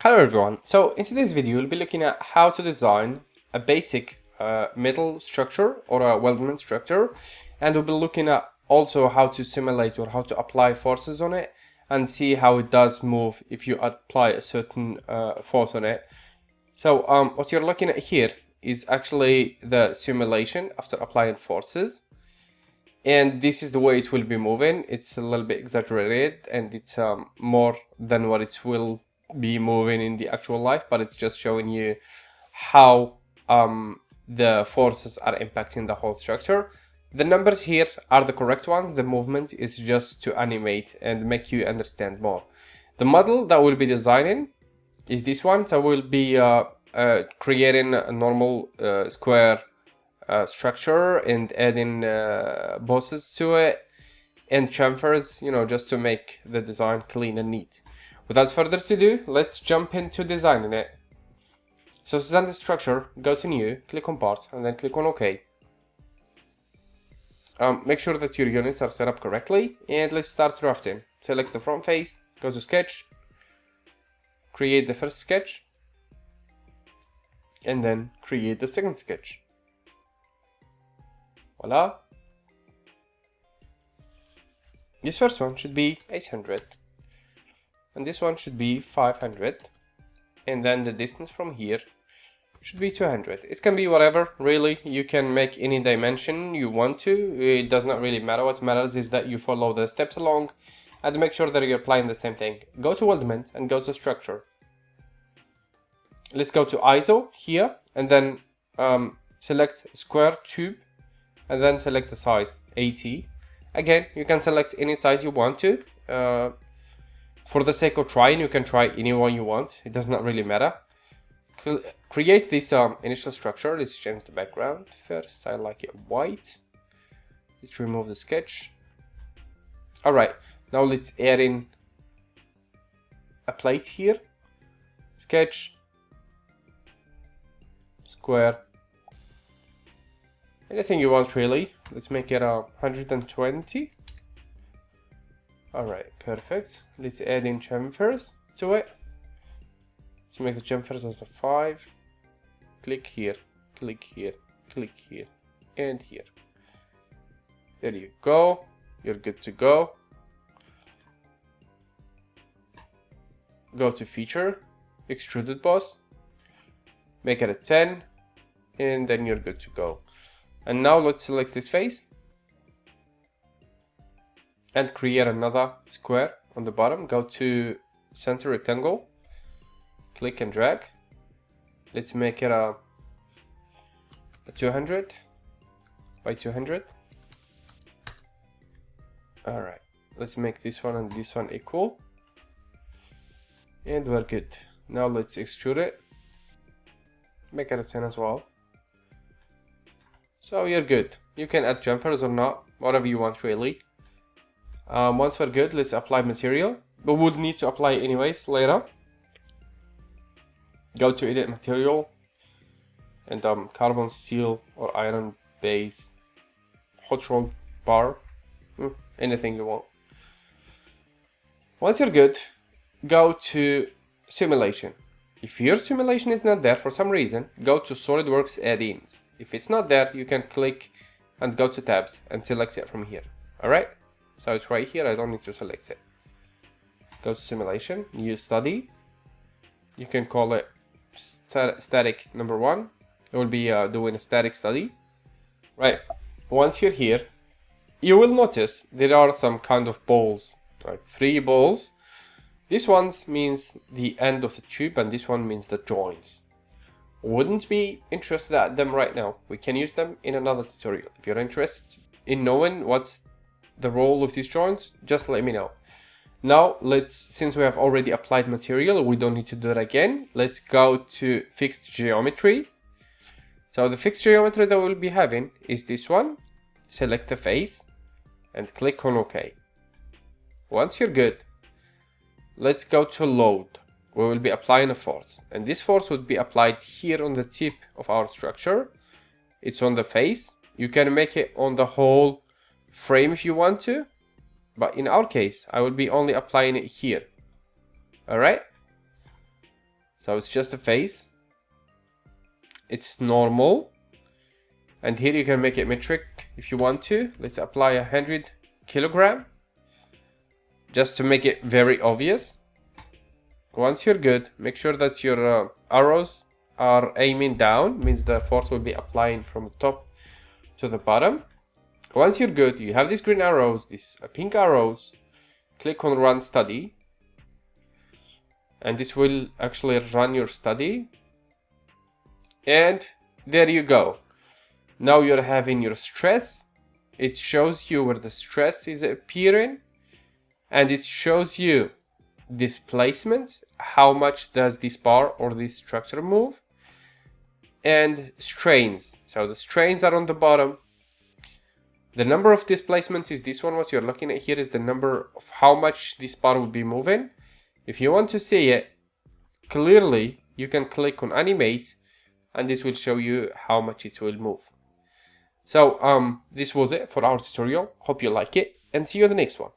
Hello everyone, so in today's video we'll be looking at how to design a basic metal structure or a weldment structure, and we'll be looking at also how to simulate or how to apply forces on it and see how it does move if you apply a certain force on it. So what you're looking at here is actually the simulation after applying forces, and this is the way it will be moving. It's a little bit exaggerated and it's more than what it will be moving in the actual life, but it's just showing you how the forces are impacting the whole structure. The numbers here are the correct ones. The movement is just to animate and make you understand more. The model that we'll be designing is this one. So we'll be creating a normal square structure and adding bosses to it and chamfers, just to make the design clean and neat. Without further ado, let's jump into designing it. So to design the structure, go to new, click on part, and then click on OK. Make sure that your units are set up correctly, and let's start drafting. Select the front face, go to sketch, create the first sketch, and then create the second sketch. Voila. This first one should be 800. And this one should be 500. And then the distance from here should be 200. It can be whatever, really. You can make any dimension you want to. It does not really matter. What matters is that you follow the steps along and make sure that you're applying the same thing. Go to Weldment and go to structure. Let's go to ISO here and then select square tube and then select the size 80. Again, you can select any size you want to. For the sake of trying, you can try any one you want. It does not really matter. Create this initial structure. Let's change the background first. I like it white. Let's remove the sketch. Alright, now let's add in a plate here. Sketch, square, anything you want really. Let's make it 120. Alright, perfect. Let's add in chamfers to it. Let's make the chamfers as a 5. Click here, click here, click here, and here. There you go. You're good to go. Go to feature, extruded boss. Make it a 10, and then you're good to go. And now let's select this face and create another square on the bottom. Go to center rectangle, click and drag. Let's make it a 200 by 200. Alright, let's make this one and this one equal, and we're good. Now let's extrude it, make it a 10 as well. So you're good. You can add chamfers or not, whatever you want really. Once we're good, let's apply material, but we'll need to apply anyways later. Go to edit material and carbon steel or iron base, hot rolled bar, anything you want. Once you're good, go to simulation. If your simulation is not there for some reason, go to SolidWorks add-ins. If it's not there, you can click and go to tabs and select it from here. Alright, so it's right here, I don't need to select it. Go to simulation, new study. You can call it static number 1. It will be doing a static study. Right, once you're here, you will notice there are some kind of balls, like 3 balls. This one means the end of the tube and this one means the joints. Wouldn't be interested at them right now. We can use them in another tutorial. If you're interested in knowing what's the role of these joints, just let me know. Now since we have already applied material, we don't need to do it again. Let's go to fixed geometry. So the fixed geometry that we'll be having is this one. Select the face and click on OK. Once you're good, let's go to load. We will be applying a force, and this force would be applied here on the tip of our structure. It's on the face. You can make it on the whole frame if you want to, but in our case I will be only applying it here. Alright, So it's just a face. It's normal. And here you can make it metric if you want to. Let's apply 100 kilogram. Just to make it very obvious. Once you're good, make sure that your arrows are aiming down. Means the force will be applying from the top to the bottom. Once you're good, you have these green arrows, these pink arrows. Click on Run Study. And this will actually run your study. And there you go. Now you're having your stress. It shows you where the stress is appearing. And it shows you displacement. How much does this bar or this structure move? And strains. So the strains are on the bottom. The number of displacements is this one. What you're looking at here is the number of how much this bar will be moving. If you want to see it clearly, you can click on Animate and it will show you how much it will move. So this was it for our tutorial. Hope you like it and see you in the next one.